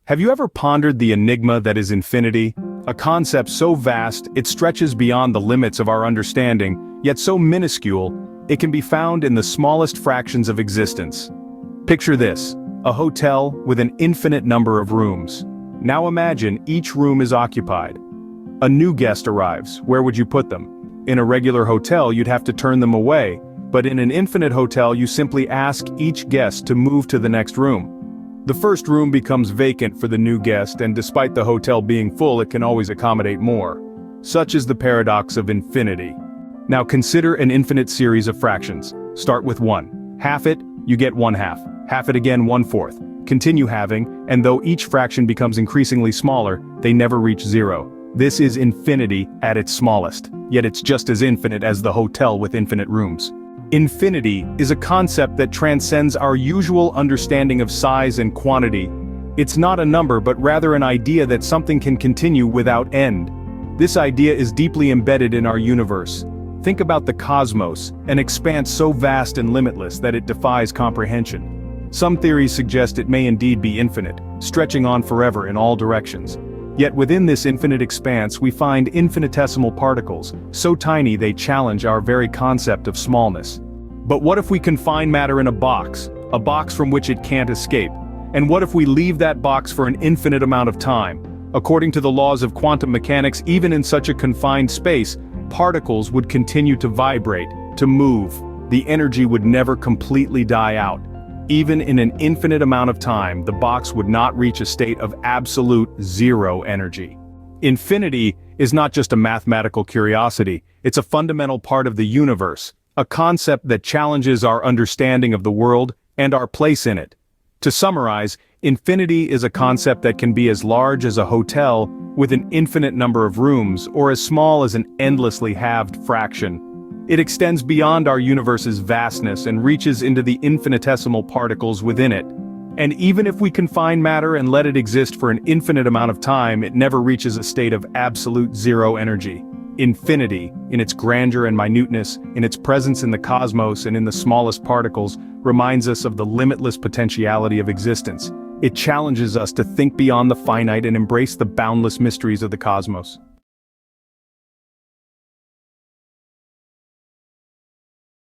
Have you ever pondered the enigma that is infinity? A concept so vast, it stretches beyond the limits of our understanding, yet so minuscule, it can be found in the smallest fractions of existence. Picture this, a hotel with an infinite number of rooms. Now imagine each room is occupied. A new guest arrives, where would you put them? In a regular hotel, you'd have to turn them away, but in an infinite hotel, you simply ask each guest to move to the next room. The first room becomes vacant for the new guest, and despite the hotel being full, it can always accommodate more. Such is the paradox of infinity. Now consider an infinite series of fractions. Start with 1. Half it, you get 1/2. Half it again, 1/4. Continue halving, and though each fraction becomes increasingly smaller, they never reach 0. This is infinity at its smallest, yet it's just as infinite as the hotel with infinite rooms. Infinity is a concept that transcends our usual understanding of size and quantity. It's not a number but rather an idea that something can continue without end. This idea is deeply embedded in our universe. Think about the cosmos, an expanse so vast and limitless that it defies comprehension. Some theories suggest it may indeed be infinite, stretching on forever in all directions. Yet within this infinite expanse we find infinitesimal particles, so tiny they challenge our very concept of smallness. But what if we confine matter in a box from which it can't escape? And what if we leave that box for an infinite amount of time? According to the laws of quantum mechanics, even in such a confined space, particles would continue to vibrate, to move. The energy would never completely die out. Even in an infinite amount of time, the box would not reach a state of absolute zero energy. Infinity is not just a mathematical curiosity, it's a fundamental part of the universe, a concept that challenges our understanding of the world and our place in it. To summarize, infinity is a concept that can be as large as a hotel with an infinite number of rooms, or as small as an endlessly halved fraction. It extends beyond our universe's vastness and reaches into the infinitesimal particles within it. And even if we confine matter and let it exist for an infinite amount of time, it never reaches a state of absolute zero energy. Infinity, in its grandeur and minuteness, in its presence in the cosmos and in the smallest particles, reminds us of the limitless potentiality of existence. It challenges us to think beyond the finite and embrace the boundless mysteries of the cosmos.